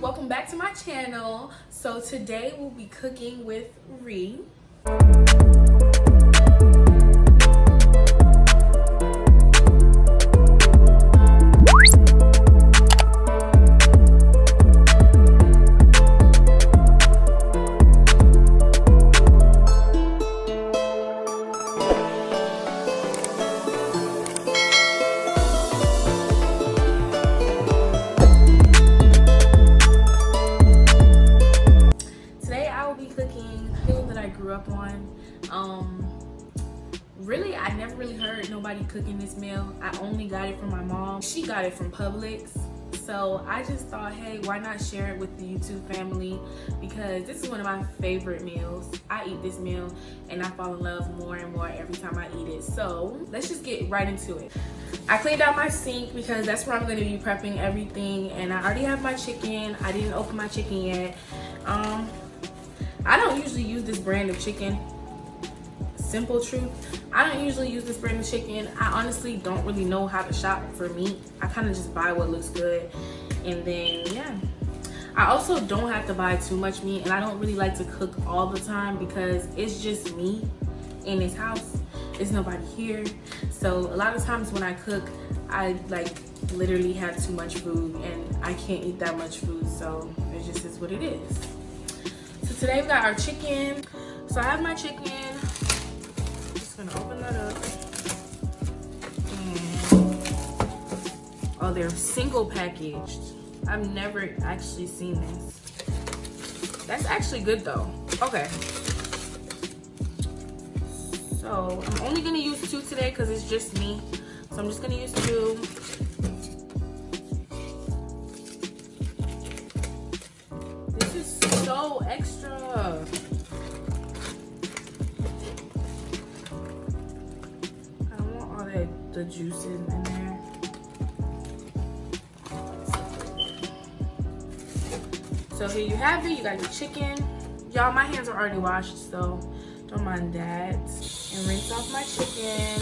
welcome back to my channel. So today we'll be cooking with REE. Up on really I never really heard nobody cooking this meal. I only got it from my mom. She got it from Publix, so I just thought, hey, why not share it with the YouTube family, because this is one of my favorite meals. I eat this meal and I fall in love more and more every time I eat it. So let's just get right into it. I cleaned out my sink because that's where I'm going to be prepping everything, and I already have my chicken. I didn't open my chicken yet. I don't usually use this brand of chicken. Simple truth, I don't usually use this brand of chicken. I honestly don't really know how to shop for meat. I kind of just buy what looks good, and then yeah. I also don't have to buy too much meat, and I don't really like to cook all the time because it's just me in this house. There's nobody here, so a lot of times when I cook, I like literally have too much food, and I can't eat that much food, so it just is what it is. So today we got our chicken. So I have my chicken. I'm just gonna open that up. And, oh, they're single packaged. I've never actually seen this. That's actually good though. Okay. So I'm only gonna use 2 today because it's just me. So I'm just gonna use 2. This is so extra. I don't want all the juices in there. So here you have it. You got your chicken. Y'all, my hands are already washed, so don't mind that. And rinse off my chicken.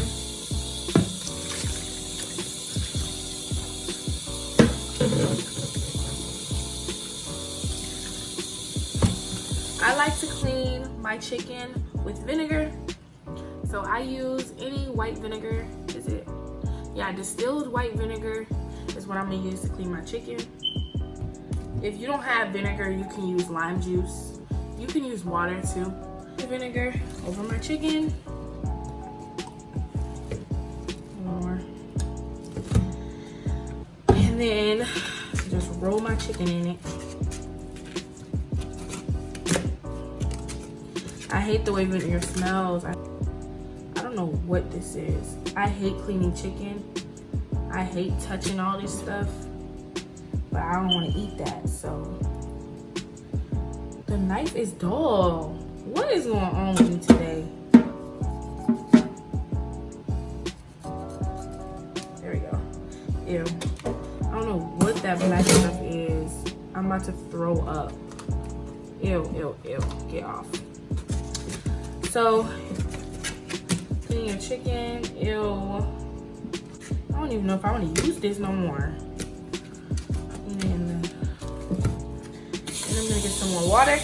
I like to clean my chicken with vinegar. So I use any white vinegar. Is it? Yeah, distilled white vinegar is what I'm gonna use to clean my chicken. If you don't have vinegar, you can use lime juice. You can use water too. Vinegar over my chicken. More. And then just roll my chicken in it. I hate the way vinegar smells. I don't know what this is. I hate cleaning chicken. I hate touching all this stuff, but I don't want to eat that, so. The knife is dull. What is going on with me today? There we go. Ew. I don't know what that black stuff is. I'm about to throw up. Ew, ew, ew. Get off. So, clean your chicken. Ew. I don't even know if I want to use this no more. And then I'm gonna get some more water.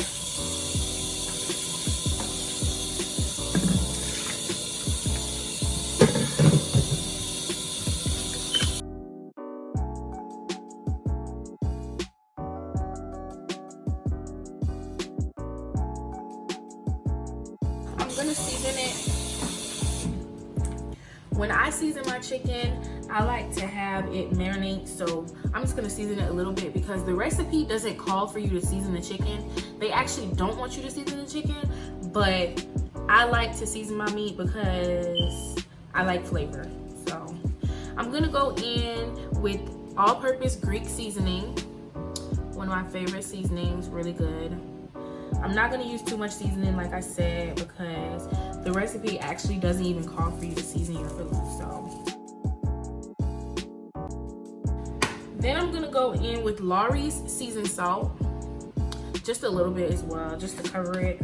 I'm gonna season it. When I season my chicken, I like to have it marinate, so I'm just gonna season it a little bit because the recipe doesn't call for you to season the chicken. They actually don't want you to season the chicken, but I like to season my meat because I like flavor. So I'm gonna go in with all-purpose Greek seasoning, one of my favorite seasonings, really good. I'm not gonna use too much seasoning, like I said, because the recipe actually doesn't even call for you to season your food, so. Then I'm gonna go in with Lawry's seasoned salt, just a little bit as well, just to cover it.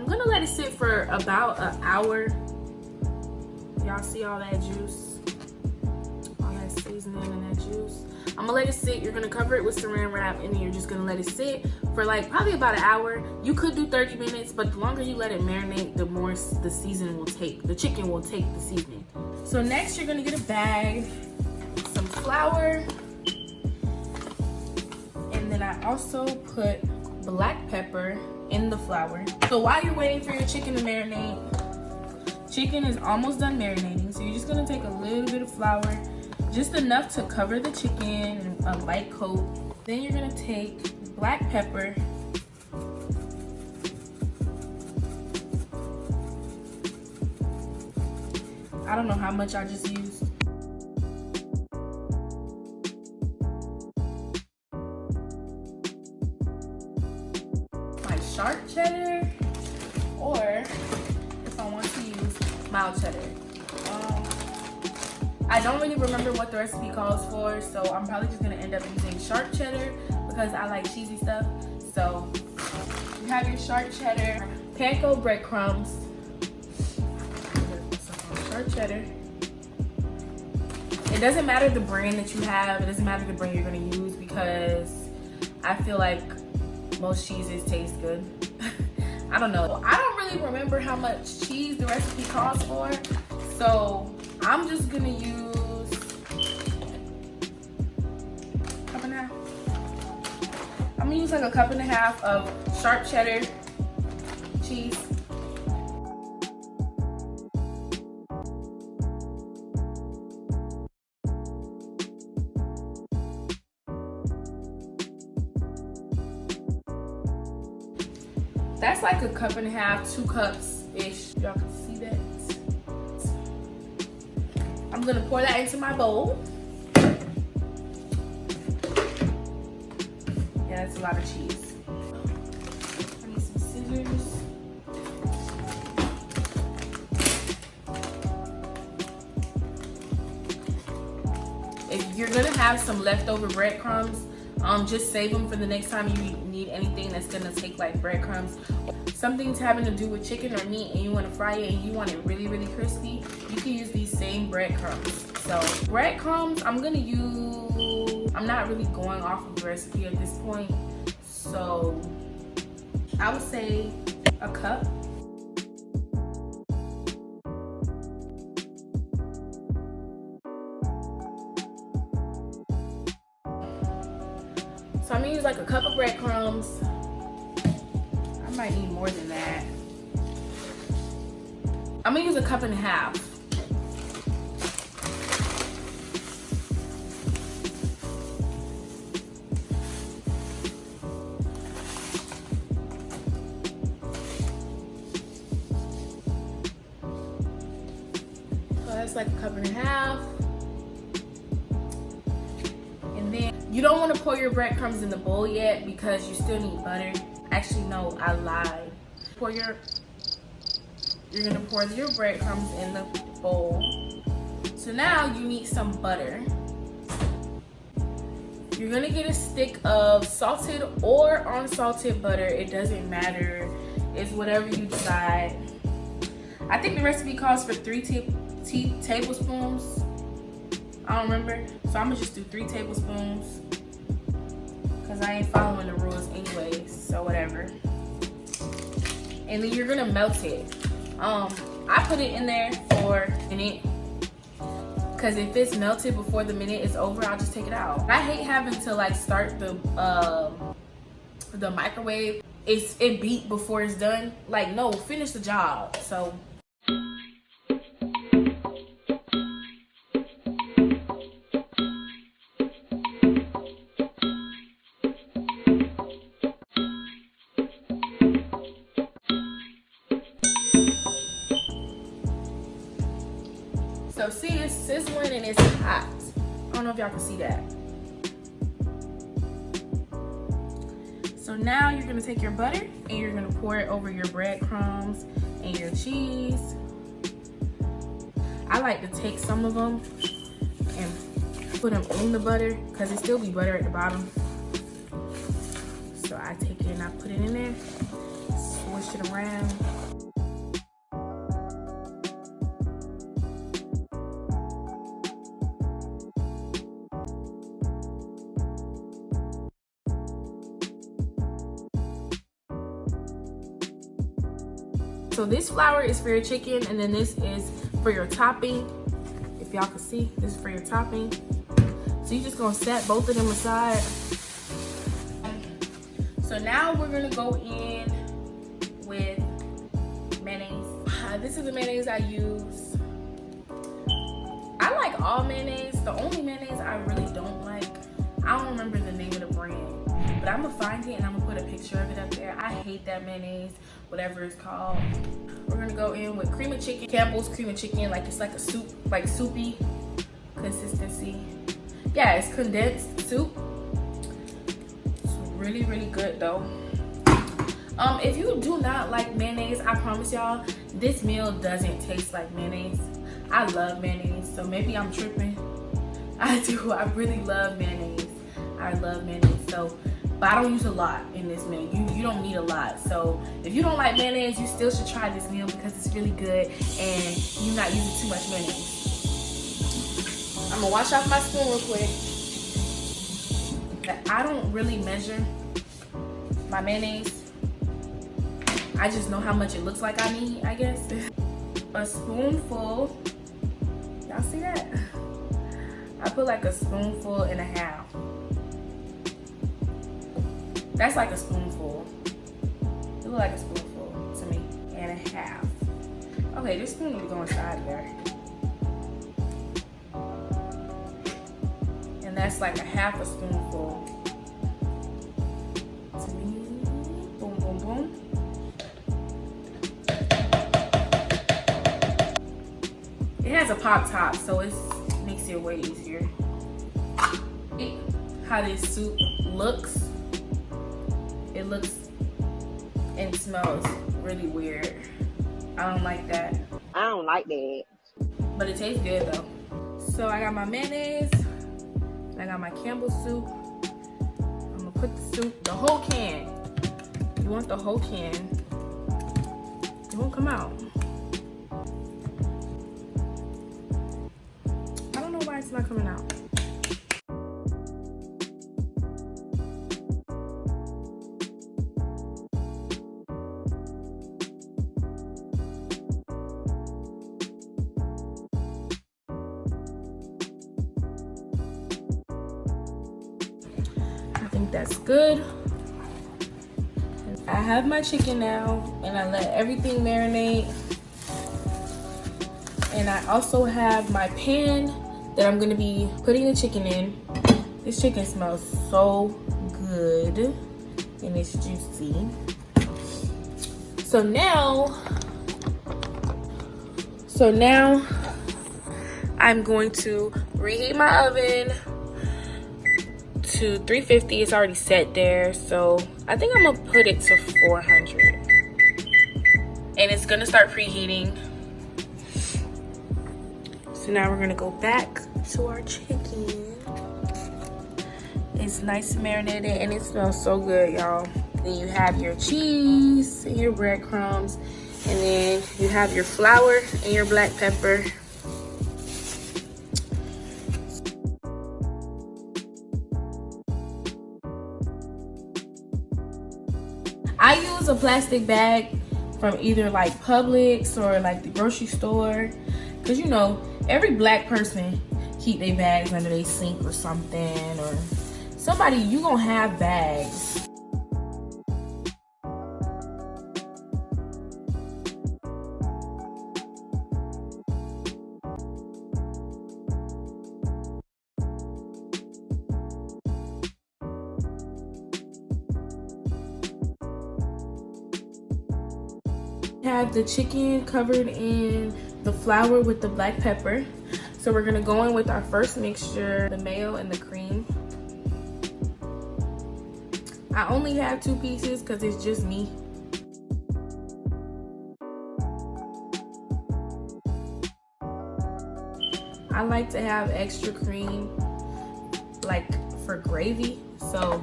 I'm gonna let it sit for about an hour. Y'all see all that juice? All that seasoning and that juice. I'm gonna let it sit. You're gonna cover it with saran wrap and then you're just gonna let it sit for like probably about an hour. You could do 30 minutes, but the longer you let it marinate, the more the seasoning will take. The chicken will take the seasoning. So next you're gonna get a bag, some flour, and then I also put black pepper in the flour. So while you're waiting for your chicken to marinate, chicken is almost done marinating. So you're just gonna take a little bit of flour, just enough to cover the chicken in a light coat. Then you're gonna take black pepper, I don't know how much I just used. My sharp cheddar, or if I want to use mild cheddar. I don't really remember what the recipe calls for, so I'm probably just gonna end up using sharp cheddar because I like cheesy stuff. So you have your sharp cheddar, panko breadcrumbs, sharp cheddar. It doesn't matter the brand that you have, it doesn't matter the brand you're gonna use, because I feel like most cheeses taste good. I don't know. I don't really remember how much cheese the recipe calls for, so I'm just gonna use a cup and a half. I'm gonna use like a cup and a half of sharp cheddar cheese. That's like a cup and a half, 2 cups-ish. Y'all can see that. I'm gonna pour that into my bowl. Yeah, that's a lot of cheese. I need some scissors. If you're gonna have some leftover breadcrumbs, just save them for the next time you need anything that's gonna take like breadcrumbs. Something's having to do with chicken or meat and you want to fry it and you want it really, really crispy, you can use these same breadcrumbs. So breadcrumbs, I'm gonna use, I'm not really going off of the recipe at this point, so I would say a cup. So I'm gonna use like a cup of breadcrumbs. I might need more than that. I'm gonna use a cup and a half. So that's like a cup and a half. And then you don't want to pour your breadcrumbs in the bowl yet because you still need butter. Actually, no, I lied. You're gonna pour your breadcrumbs in the bowl. So now you need some butter. You're gonna get a stick of salted or unsalted butter. It doesn't matter. It's whatever you decide. I think the recipe calls for 3 tablespoons. I don't remember. So I'm gonna just do 3 tablespoons because I ain't following the rules anyways, so whatever. And then you're gonna melt it. I put it in there for a minute because if it's melted before the minute is over, I'll just take it out. I hate having to like start the microwave. It beat before it's done. Like, no, finish the job. So see, it's sizzling and it's hot. I don't know if y'all can see that. So now you're gonna take your butter and you're gonna pour it over your breadcrumbs and your cheese. I like to take some of them and put them in the butter because it still be butter at the bottom. So I take it and I put it in there, swish it around. So this flour is for your chicken, and then this is for your topping. If y'all can see, this is for your topping. So you're just gonna set both of them aside. So now we're gonna go in with mayonnaise. This is the mayonnaise I use. I like all mayonnaise. The only mayonnaise I really don't like, I don't remember the name of the brand, but I'm gonna find it and I'm gonna put a picture of it up there. I hate that mayonnaise, whatever it's called. We're gonna go in with cream of chicken, Campbell's cream of chicken, like it's like a soup, like soupy consistency. Yeah, it's condensed soup. It's really, really good though. If you do not like mayonnaise, I promise y'all, this meal doesn't taste like mayonnaise. I love mayonnaise, so maybe I'm tripping. I do, I really love mayonnaise. I love mayonnaise, so, but I don't use a lot in this meal. You don't need a lot. So if you don't like mayonnaise, you still should try this meal because it's really good and you're not using too much mayonnaise. I'm gonna wash off my spoon real quick. I don't really measure my mayonnaise. I just know how much it looks like I need, I guess. A spoonful, y'all see that? I put like a spoonful and a half. That's like a spoonful. It looks like a spoonful to me, and a half. Okay, this spoon needs to go inside there. And that's like a half a spoonful. To me, boom, boom, boom. It has a pop top, so it makes it way easier. How this soup looks, it looks and smells really weird. I don't like that. I don't like that. But it tastes good though. So I got my mayonnaise, and I got my Campbell soup. I'm gonna put the soup, the whole can. You want the whole can. It won't come out. Why it's not coming out? I think that's good. I have my chicken now, and I let everything marinate. And I also have my pan that I'm gonna be putting the chicken in. This chicken smells so good and it's juicy. So now I'm going to reheat my oven to 350. It's already set there, so I think I'm gonna put it to 400. And it's gonna start preheating. So now we're gonna go back to our chicken. It's nice and marinated and it smells so good, y'all. Then you have your cheese and your breadcrumbs, and then you have your flour and your black pepper. I use a plastic bag from either like Publix or like the grocery store, because you know, every black person keep their bags under their sink or something, or somebody, you gonna have bags. Have the chicken covered in the flour with the black pepper. So we're gonna go in with our first mixture, the mayo and the cream. I only have 2 pieces because it's just me. I like to have extra cream, like for gravy, so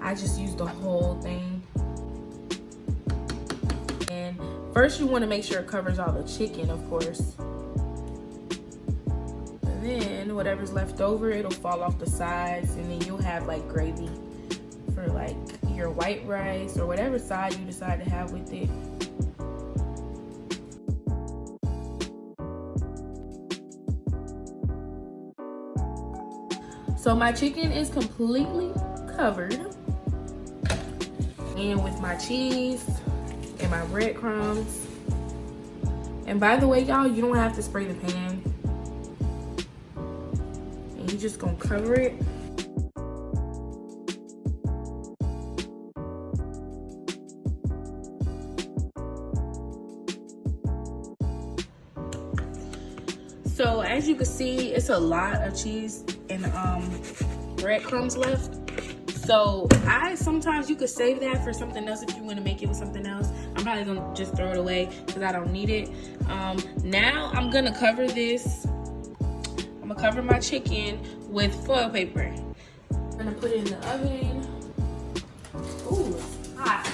I just use the whole thing. And first you want to make sure it covers all the chicken, of course. And then whatever's left over, it'll fall off the sides, and then you'll have like gravy for like your white rice or whatever side you decide to have with it. So my chicken is completely covered. And with my cheese and my breadcrumbs. And by the way, y'all, you don't have to spray the pan. And you just gonna cover it. So as you can see, it's a lot of cheese and breadcrumbs left. So sometimes you could save that for something else if you want to make it with something else. I'm probably gonna just throw it away because I don't need it. Now I'm gonna cover this. I'm gonna cover my chicken with foil paper. I'm gonna put it in the oven. Ooh, it's hot.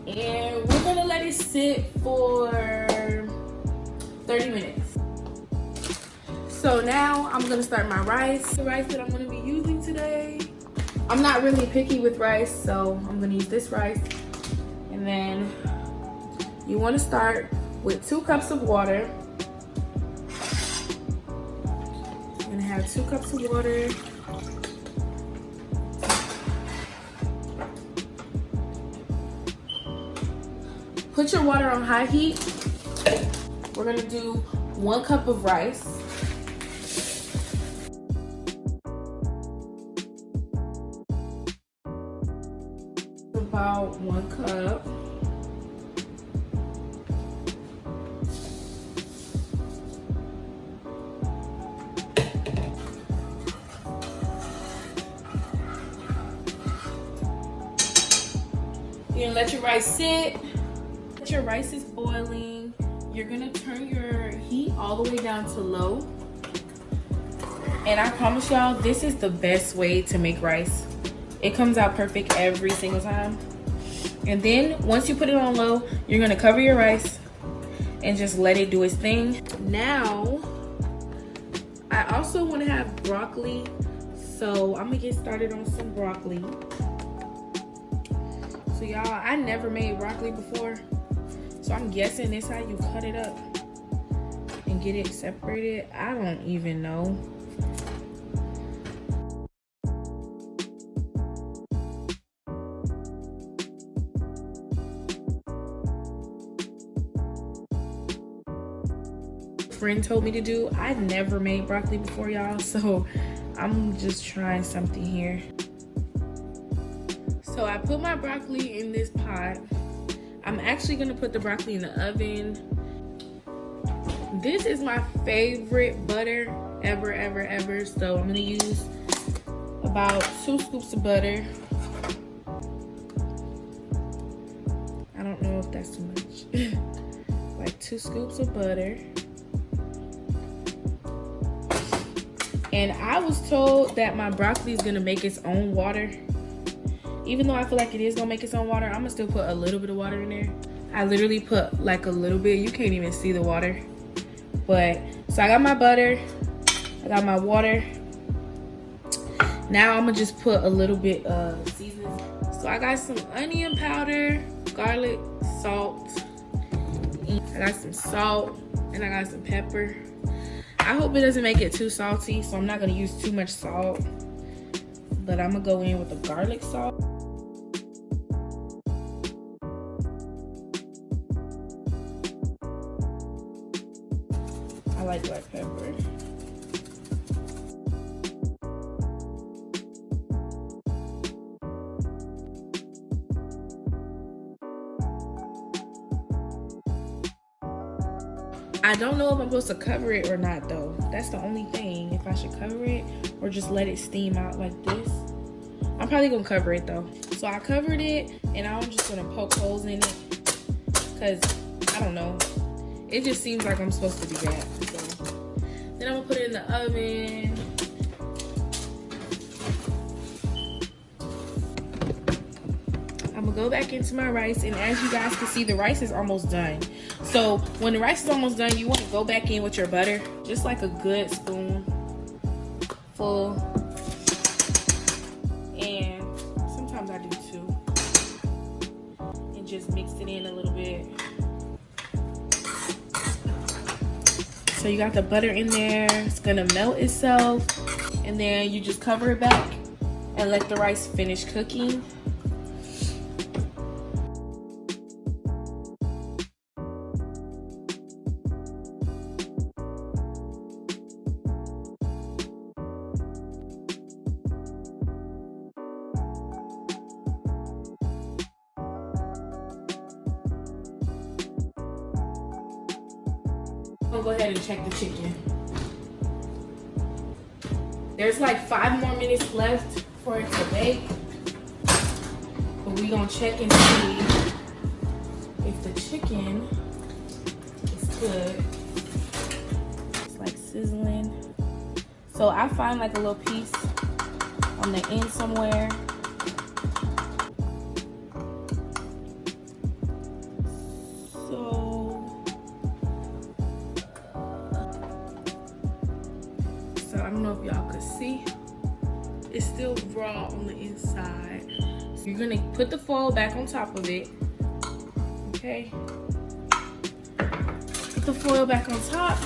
And we're gonna let it sit for 30 minutes. So now I'm gonna start my rice. The rice that I'm gonna be using today. I'm not really picky with rice, so I'm gonna use this rice. And then you wanna start with 2 cups of water. I'm gonna have 2 cups of water. Put your water on high heat. We're gonna do 1 cup of rice. About 1 cup. You're gonna let your rice sit. Your rice is boiling. You're gonna turn your heat all the way down to low. And I promise y'all, this is the best way to make rice. It comes out perfect every single time. And then once you put it on low, you're gonna cover your rice and just let it do its thing. Now, I also wanna have broccoli. So I'm gonna get started on some broccoli. So y'all, I never made broccoli before. So I'm guessing this how you cut it up and get it separated. I don't even know. A friend told me to do. I never made broccoli before, y'all, so I'm just trying something here. So I put my broccoli in this pot. I'm actually gonna put the broccoli in the oven. This is my favorite butter ever. So I'm gonna use about 2 scoops of butter. I don't know if that's too much. Like 2 scoops of butter. And I was told that my broccoli is gonna make its own water. Even though I feel like it is gonna make its own water, I'm gonna still put a little bit of water in there. I literally put like a little bit. You can't even see the water. But, so I got my butter, I got my water. Now I'm gonna just put a little bit of seasoning. So I got some onion powder, garlic, salt. I got some salt and I got some pepper. I hope it doesn't make it too salty, so I'm not gonna use too much salt. But I'm gonna go in with the garlic salt. I like black pepper. I don't know if I'm supposed to cover it or not though. That's the only thing, if I should cover it or just let it steam out like this. I'm probably gonna cover it though. So I covered it and I'm just gonna poke holes in it because I don't know. It just seems like I'm supposed to do that. So then I'm gonna put it in the oven. I'm gonna go back into my rice, and as you guys can see, the rice is almost done. So when the rice is almost done, you want to go back in with your butter, just like a good spoon full. And sometimes I do too. And just mix it in a little bit. So you got the butter in there. It's gonna melt itself. And then you just cover it back and let the rice finish cooking. I'm gonna go ahead and check the chicken. There's like 5 more minutes left for it to bake. But we gonna check and see if the chicken is good. It's like sizzling. So I find like a little piece on the end somewhere. So I don't know if y'all could see. It's still raw on the inside. So you're gonna put the foil back on top of it. Okay. Put the foil back on top.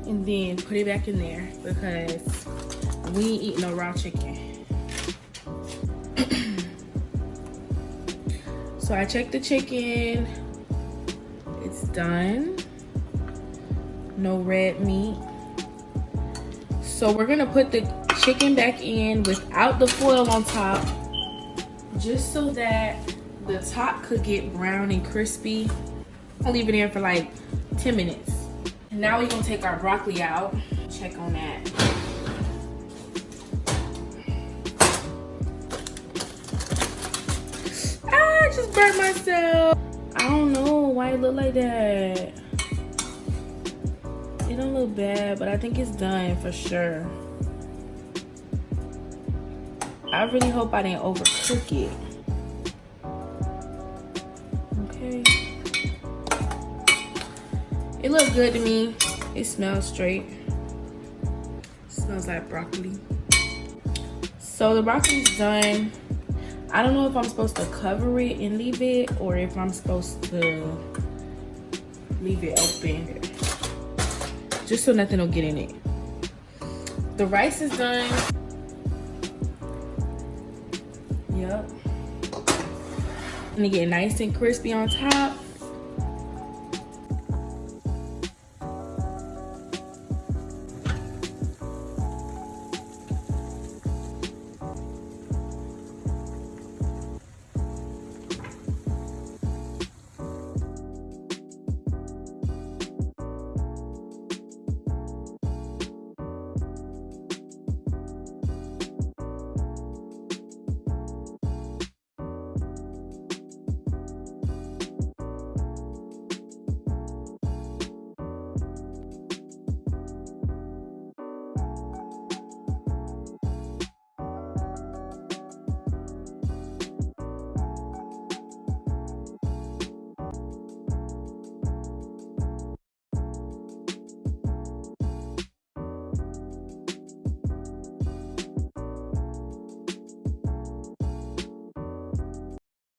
And then put it back in there because we ain't eating no raw chicken. So I checked the chicken. It's done. No red meat. So we're gonna put the chicken back in without the foil on top, just so that the top could get brown and crispy. I'll leave it in for like 10 minutes. And now we're gonna take our broccoli out. Check on that. I just burnt myself. I don't know why it looked like that. It don't look bad, but I think it's done for sure. I really hope I didn't overcook it. Okay. It looks good to me. It smells straight. It smells like broccoli. So the broccoli's done. I don't know if I'm supposed to cover it and leave it, or if I'm supposed to leave it open, just so nothing will get in it. The rice is done. Yep. Gonna get nice and crispy on top.